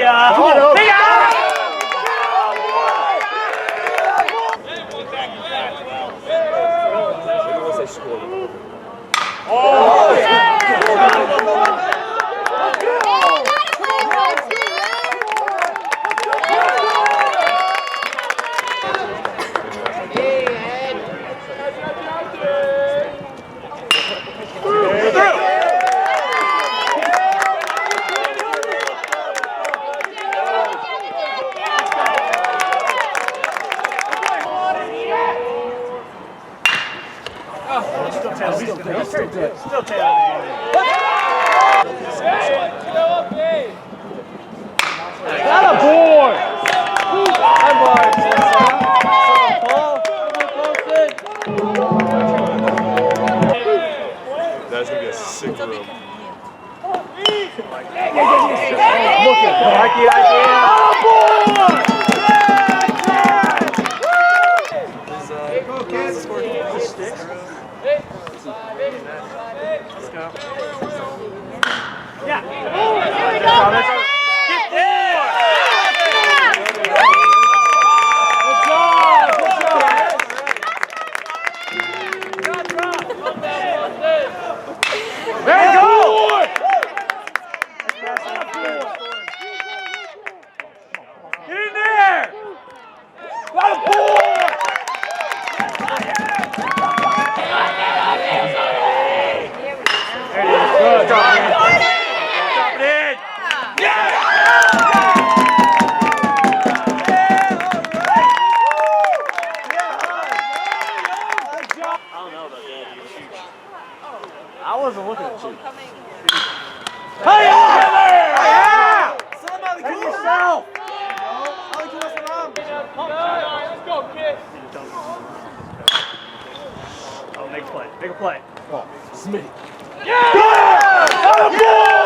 ya! Come on, See ya! Still tail. That a boy! That's gonna be a sick room. Look at There you go! Get in there! Got a boy! There it is. Good. Drop it in. Drop it in. Yeah! I wasn't looking at you. Hey, Yeah! Somebody kill yourself! let's go, kid. Oh, make a play. Make a play. Smitty. Yeah!